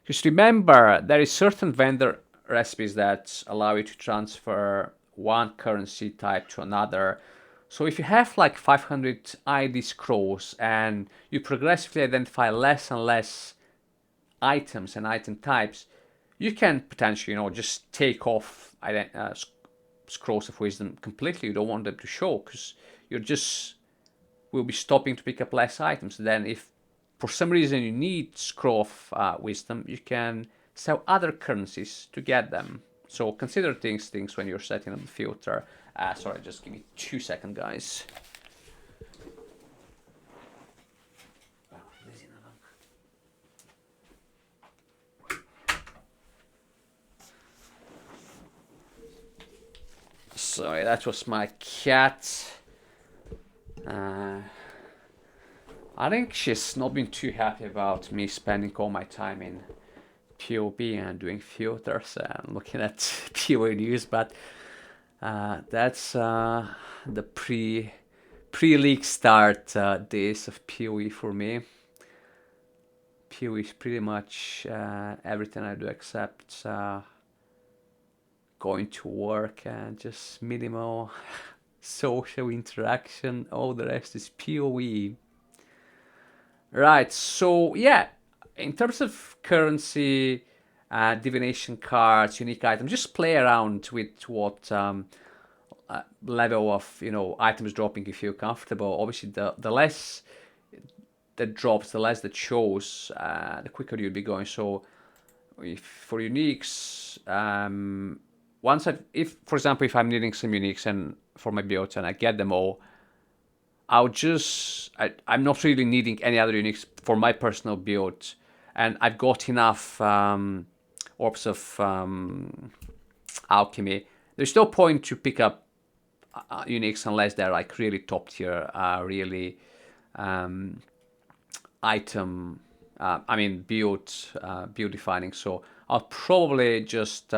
Just remember, there is certain vendor recipes that allow you to transfer one currency type to another. So if you have like 500 ID scrolls and you progressively identify less and less items and item types, you can potentially, just take off scrolls of wisdom completely. You don't want them to show, because will be stopping to pick up less items. Then if for some reason you need scroll of wisdom, you can sell other currencies to get them. So consider things when you're setting up the filter. Sorry, just give me 2 seconds, guys. Sorry, that was my cat. I think she's not been too happy about me spending all my time in POB and doing filters and looking at POE news, but that's the pre-league start days of POE for me. POE is pretty much everything I do except going to work and just minimal social interaction. All the rest is POE. Right, so yeah, in terms of currency, divination cards, unique items, just play around with what level of items dropping you feel comfortable. Obviously, the less that drops, the less that shows, the quicker you'll be going. So, for uniques, for example, if I'm needing some uniques and for my build and I get them all, I'm not really needing any other uniques for my personal build, and I've got enough orbs of alchemy. There's no point to pick up uniques unless they're like really top tier, really build defining. So I'll probably just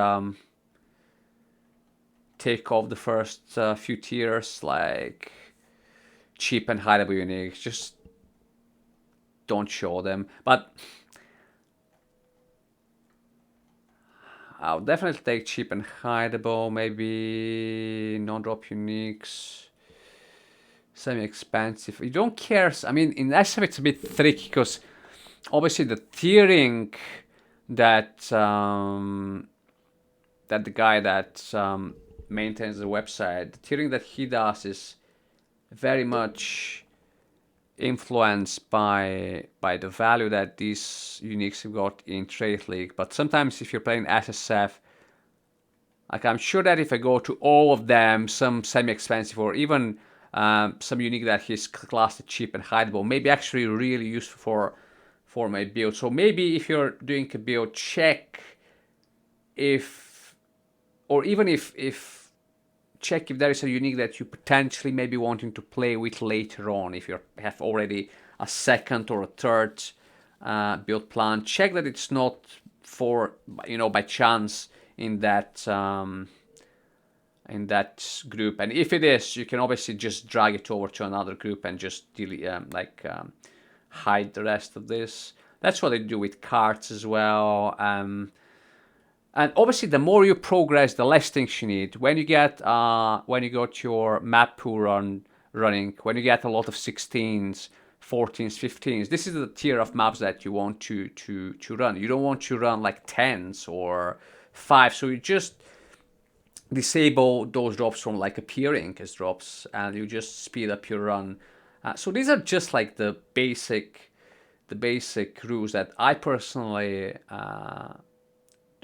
take off the first few tiers, like cheap and hideable uniques. Just don't show them. But I'll definitely take cheap and hideable, maybe non-drop uniques, semi-expensive. You don't care. I mean, in SF it's a bit tricky, because obviously the tiering that the guy that maintains the website, the tiering that he does is very much influenced by the value that these uniques have got in Trade League. But sometimes if you're playing SSF, Like I'm sure that if I go to all of them, some semi-expensive or even some unique that is classed cheap and hideable, maybe actually really useful for my build. So maybe if you're doing a build, check if, or even if check if there is a unique that you potentially may be wanting to play with later on. If you have already a second or a third build plan, check that it's not for, by chance in that group. And if it is, you can obviously just drag it over to another group and just delete, hide the rest of this. That's what I do with cards as well. And obviously, the more you progress, the less things you need. When you got your map pool running, when you get a lot of 16s, 14s, 15s, this is the tier of maps that you want to run. You don't want to run like 10s or 5. So you just disable those drops from like appearing as drops, and you just speed up your run. So these are just like the basic rules that I personally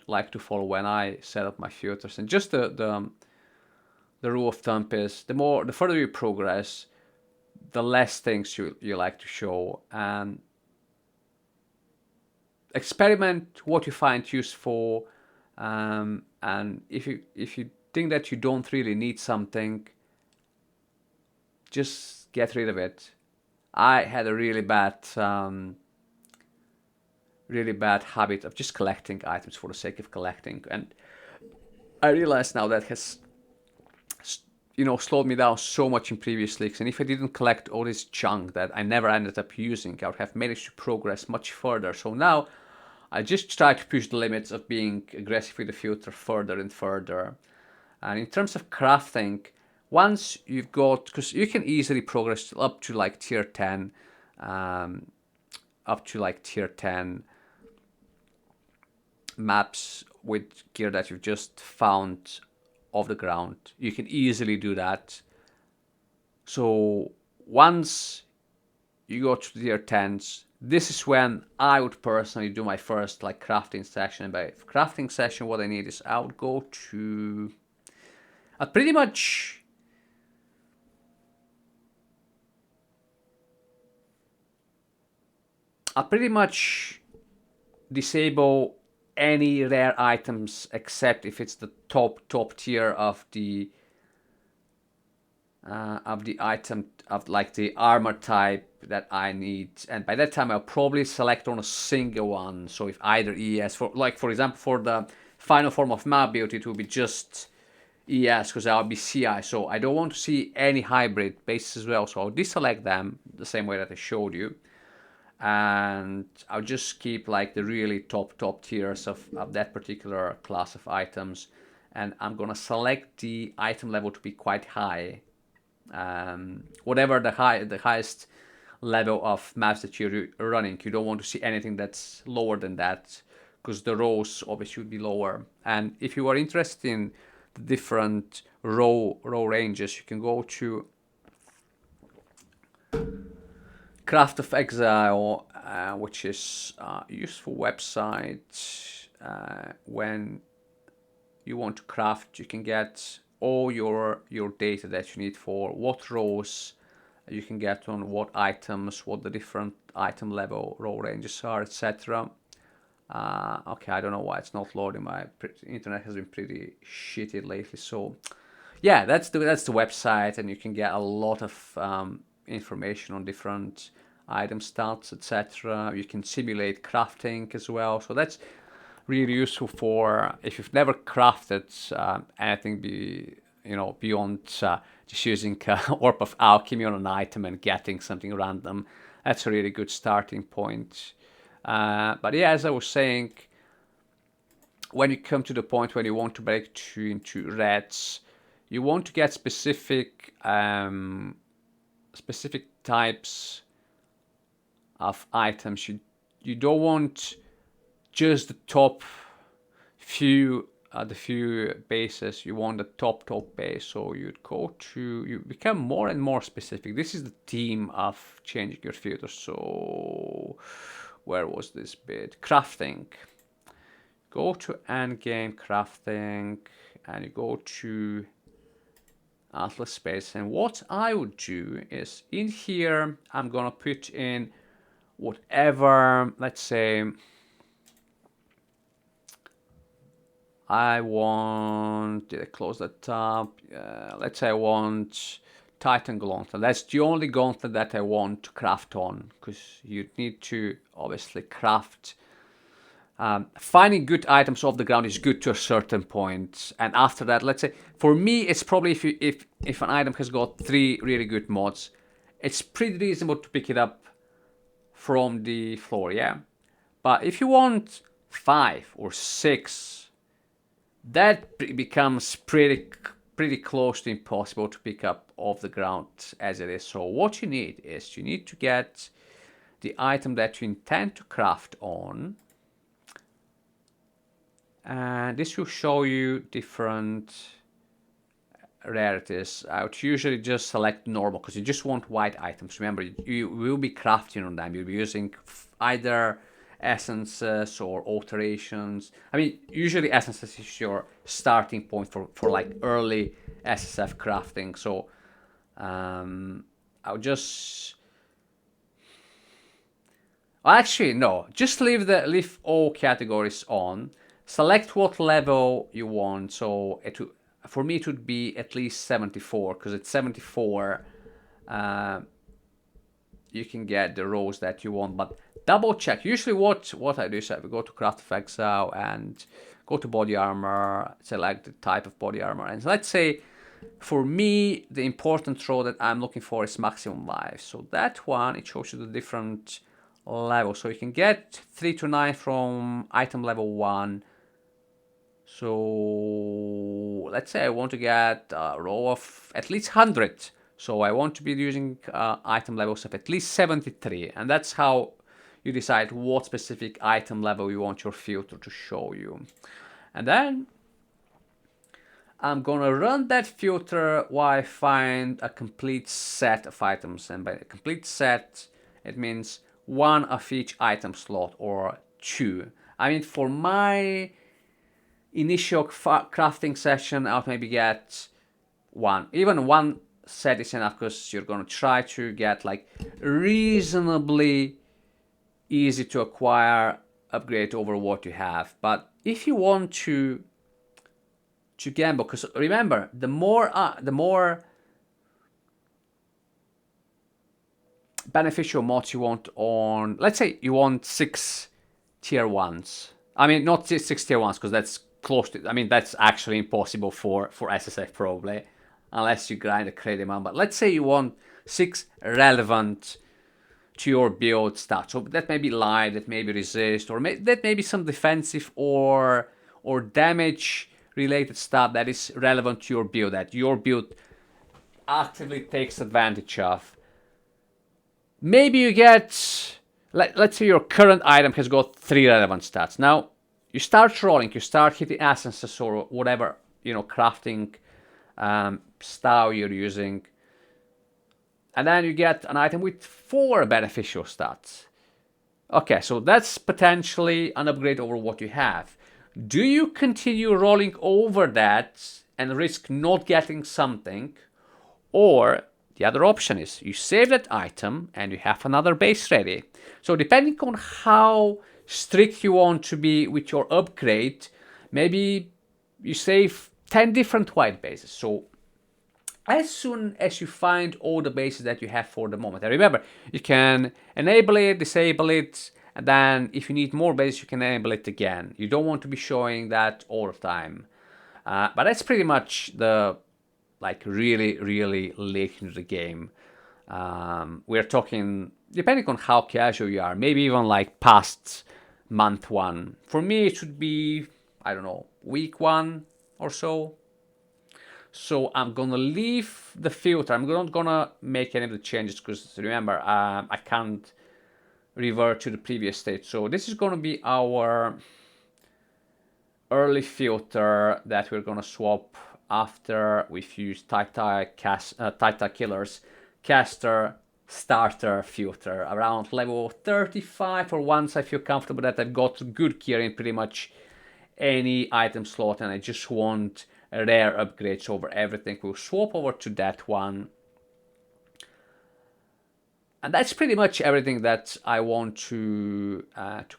like to follow when I set up my filters. And just the rule of thumb is the further you progress, the less things you like to show, and experiment what you find useful. And if you think that you don't really need something, just get rid of it. I had a really bad habit of just collecting items for the sake of collecting, and I realize now that has slowed me down so much in previous leagues. And if I didn't collect all this junk that I never ended up using, I would have managed to progress much further. So now I just try to push the limits of being aggressive with the filter further and further. And in terms of crafting, once you've got, because you can easily progress up to like tier 10, maps with gear that you've just found off the ground. You can easily do that. So once you go to tier 10s, this is when I would personally do my first like crafting session. By crafting session, what I need is I would go to pretty much disable any rare items except if it's the top tier of the item of like the armor type that I need. And by that time I'll probably select on a single one. So if either ES, for example, for the final form of my build, it will be just ES because I'll be CI. So I don't want to see any hybrid bases as well. So I'll deselect them the same way that I showed you. And I'll just keep like the really top tiers of that particular class of items. And I'm gonna select the item level to be quite high. Whatever the highest level of maps that you're running, you don't want to see anything that's lower than that, because the rows obviously should be lower. And if you are interested in the different row ranges, you can go to Craft of Exile, which is a useful website. When you want to craft, you can get all your data that you need for what rows you can get on what items, what the different item level row ranges are, etc. Okay, I don't know why it's not loading. My internet has been pretty shitty lately. So yeah, that's the website, and you can get a lot of information on different item stats, etc. You can simulate crafting as well. So that's really useful for if you've never crafted anything beyond just using Orb of Alchemy on an item and getting something random. That's a really good starting point. But yeah, as I was saying, when you come to the point when you want to break into reds, you want to get specific types of items. You don't want just the top few bases. You want the top base. So you become more and more specific. This is the theme of changing your filters. So where was this bit? Crafting. Go to endgame crafting, and you go to Atlas space, and what I would do is in here I'm gonna put in whatever, let's say I want, did I close that tab? Let's say I want Titan Gauntlet. That's the only gauntlet that I want to craft on, because you need to obviously craft. Finding good items off the ground is good to a certain point, and after that, let's say for me, it's probably if an item has got 3 really good mods, it's pretty reasonable to pick it up from the floor, yeah. But if you want 5 or 6, that becomes pretty close to impossible to pick up off the ground as it is. So what you need is you need to get the item that you intend to craft on, and this will show you different rarities. I would usually just select normal because you just want white items. Remember, you will be crafting on them. You'll be using either essences or alterations. I mean, usually essences is your starting point for like early SSF crafting. So I'll just, actually no, just leave all categories on. Select what level you want. So for me it would be at least 74, because at 74 you can get the rows that you want, but double check. Usually what I do is I go to Craft of Exile and go to body armor, select the type of body armor, and let's say for me the important row that I'm looking for is maximum life. So that one, it shows you the different levels. So you can get 3 to 9 from item level 1. So let's say I want to get a row of at least 100. So I want to be using item levels of at least 73. And that's how you decide what specific item level you want your filter to show you. And then I'm gonna run that filter while I find a complete set of items. And by a complete set, it means 1 of each item slot or 2. I mean, for my initial crafting session, I'll maybe get 1. Even 1 set is enough, because you're gonna try to get like reasonably easy to acquire upgrade over what you have. But if you want to gamble, because remember, the more beneficial mods you want on, let's say you want 6 tier 1s. I mean, not 6 tier 1s, because that's close to, I mean, that's actually impossible for SSF probably, unless you grind a crazy amount. But let's say you want 6 relevant to your build stats. So that may be light, that may be resist, or that may be some defensive or damage related stuff that is relevant to your build, that your build actively takes advantage of. Maybe you get, let's say your current item has got 3 relevant stats. Now you start rolling, you start hitting essences or whatever, you know, crafting style you're using, and then you get an item with 4 beneficial stats. Okay, so that's potentially an upgrade over what you have. Do you continue rolling over that and risk not getting something? Or the other option is you save that item and you have another base ready. So depending on how strict you want to be with your upgrade, maybe you save 10 different white bases. So as soon as you find all the bases that you have for the moment, and remember, you can enable it, disable it, and then if you need more bases, you can enable it again. You don't want to be showing that all the time. But that's pretty much the, like, really, really late into the game. We're talking, depending on how casual you are, maybe even like past month 1. For me, it should be, I don't know, week 1 or so. So I'm gonna leave the filter. I'm not gonna make any of the changes, because remember, I can't revert to the previous state. So this is gonna be our early filter that we're gonna swap after we've used Taita Killer's caster starter filter around level 35, or once I feel comfortable that I've got good gear in pretty much any item slot and I just want rare upgrades over everything. We'll swap over to that one. And that's pretty much everything that I want to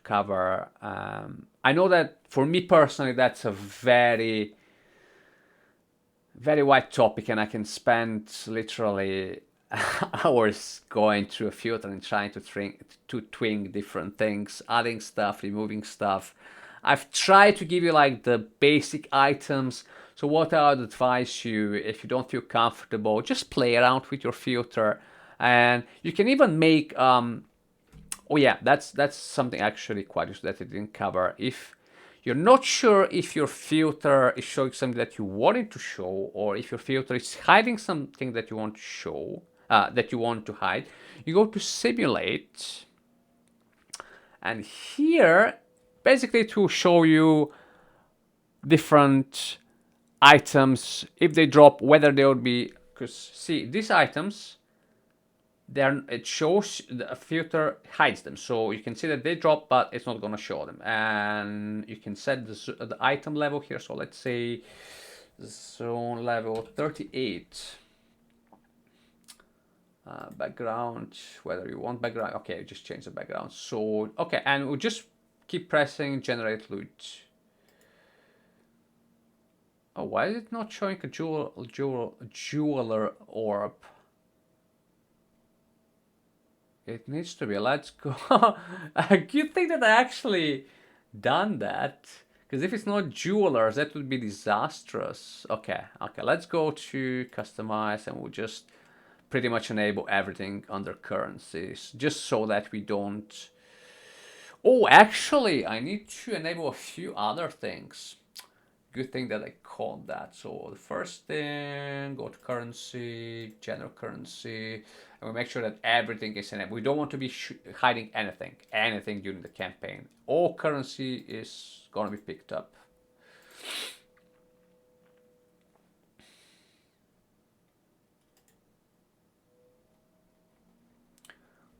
cover. I know that for me personally, that's a very, very wide topic, and I can spend literally hours going through a filter and trying to twing different things, adding stuff, removing stuff. I've tried to give you like the basic items. So what I would advise you, if you don't feel comfortable, just play around with your filter. And you can even make, oh yeah, that's something actually quite useful that I didn't cover. If you're not sure if your filter is showing something that you wanted to show, or if your filter is hiding something that you want to show, that you want to hide, you go to simulate, and here, basically it will show you different items, if they drop, whether they would be, because see, these items, it shows the filter hides them, so you can see that they drop, but it's not going to show them. And you can set the item level here, so let's say zone level 38. Background, whether you want background, okay, just change the background. So okay, and we'll just keep pressing generate loot. Oh, why is it not showing a jeweler orb? It needs to be. Let's go. Good thing that I actually done that. Because if it's not jewelers, that would be disastrous. Okay, let's go to customize, and we'll just pretty much enable everything under currencies. Just so that we don't... Oh, actually, I need to enable a few other things. Good thing that I called that. So the first thing, go to currency, general currency, and we make sure that everything is enabled. We don't want to be hiding anything during the campaign. All currency is going to be picked up.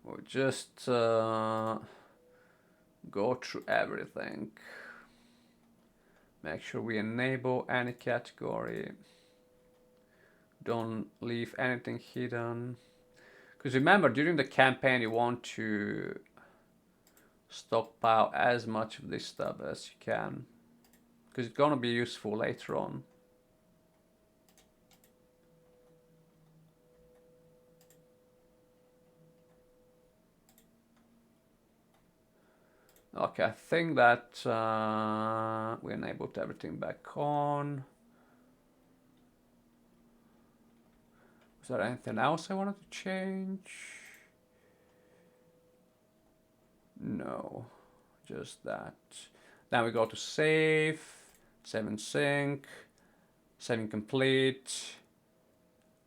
We'll just go through everything. Make sure we enable any category. Don't leave anything hidden. Because remember, during the campaign, you want to stockpile as much of this stuff as you can. Because it's gonna be useful later on. Okay, I think that we enabled everything back on. Was there anything else I wanted to change? No, just that. Then we go to save and sync, saving complete,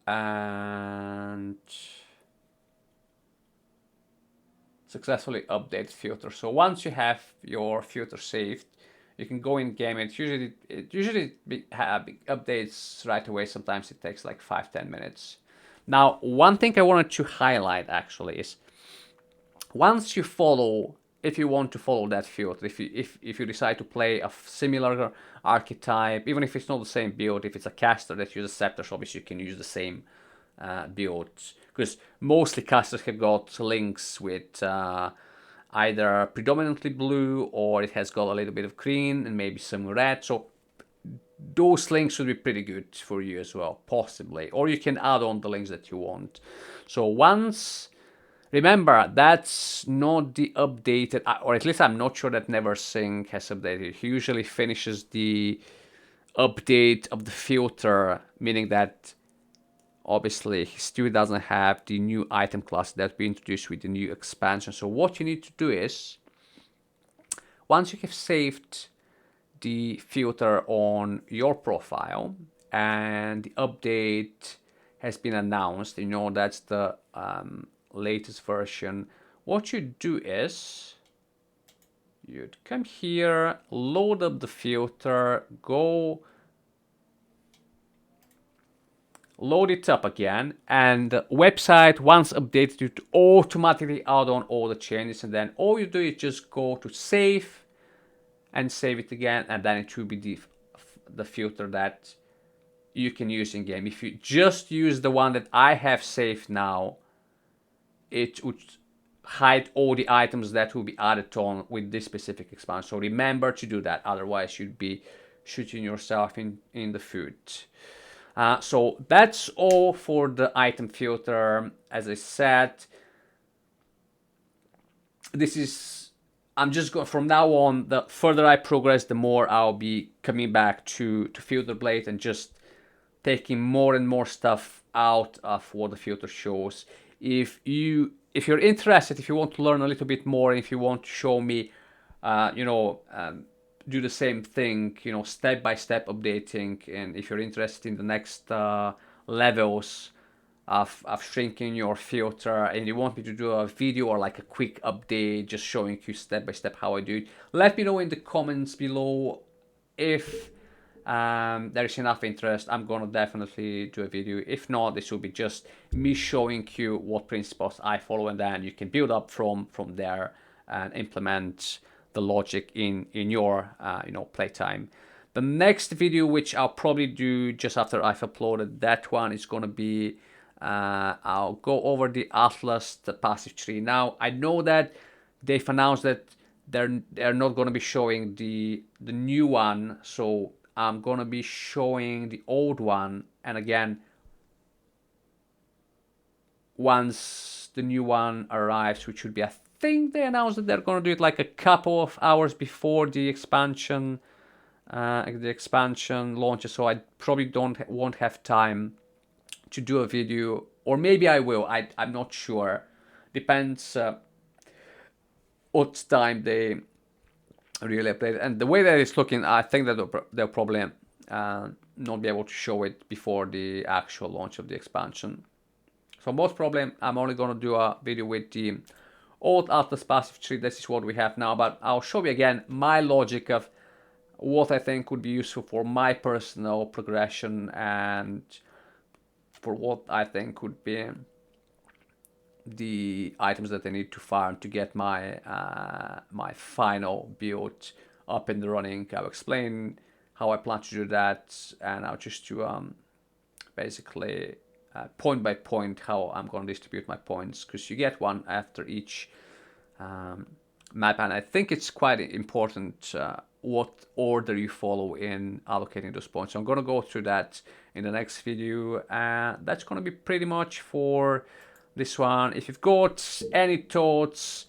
and successfully update filter. So once you have your filter saved, you can go in game. It usually updates right away. Sometimes it takes like 5-10 minutes. Now, one thing I wanted to highlight actually is once you follow, if you want to follow that filter, if you decide to play a similar archetype, even if it's not the same build, if it's a caster that uses scepters, obviously you can use the same build, because mostly casters have got links with either predominantly blue, or it has got a little bit of green and maybe some red. So those links would be pretty good for you as well, possibly. Or you can add on the links that you want. So once, remember, that's not the updated, or at least I'm not sure that NeverSync has updated. He usually finishes the update of the filter, meaning that obviously he still doesn't have the new item class that we introduced with the new expansion. So what you need to do is, once you have saved the filter on your profile and the update has been announced, you know that's the latest version, what you do is you'd come here, load up the filter, go load it up again, and the website, once updated, you automatically add on all the changes, and then all you do is just go to save and save it again, and then it will be the filter that you can use in game. If you just use the one that I have saved now, it would hide all the items that will be added on with this specific expansion. So remember to do that, otherwise you'd be shooting yourself in the foot. So that's all for the item filter. As I said, this is, I'm just going, from now on, the further I progress, the more I'll be coming back to filter blade and just taking more and more stuff out of what the filter shows. If you're interested, if you want to learn a little bit more, if you want to show me, do the same thing, step by step updating, and if you're interested in the next levels of shrinking your filter, and you want me to do a video or like a quick update just showing you step by step how I do it, let me know in the comments below. If there is enough interest, I'm gonna definitely do a video. If not, this will be just me showing you what principles I follow, and then you can build up from there and implement the logic in your playtime. The next video, which I'll probably do just after I've uploaded that one, is gonna be I'll go over the Atlas, the passive tree. Now I know that they've announced that they're not gonna be showing the new one, so I'm gonna be showing the old one, and again, once the new one arrives, which would be, I think they announced that they're gonna do it like a couple of hours before the expansion launches. So I probably won't have time to do a video, or maybe I will. I'm not sure. Depends what time they really update. And the way that it's looking, I think that they'll probably not be able to show it before the actual launch of the expansion. So most probably I'm only going to do a video with the old Atlas passive tree. This is what we have now, but I'll show you again my logic of what I think would be useful for my personal progression and for what I think would be the items that I need to farm to get my my final build up and running. I'll explain how I plan to do that, and I'll just do basically point by point how I'm going to distribute my points, because you get one after each map, and I think it's quite important what order you follow in allocating those points. So I'm going to go through that in the next video, and that's going to be pretty much for this one. If you've got any thoughts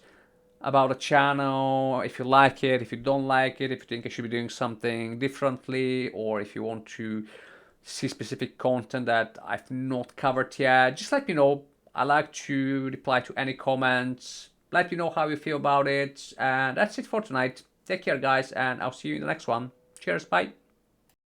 about the channel, if you like it, if you don't like it, if you think I should be doing something differently, or if you want to see specific content that I've not covered yet, just let me know. I like to reply to any comments. Let me know how you feel about it. And that's it for tonight. Take care, guys, and I'll see you in the next one. Cheers, bye.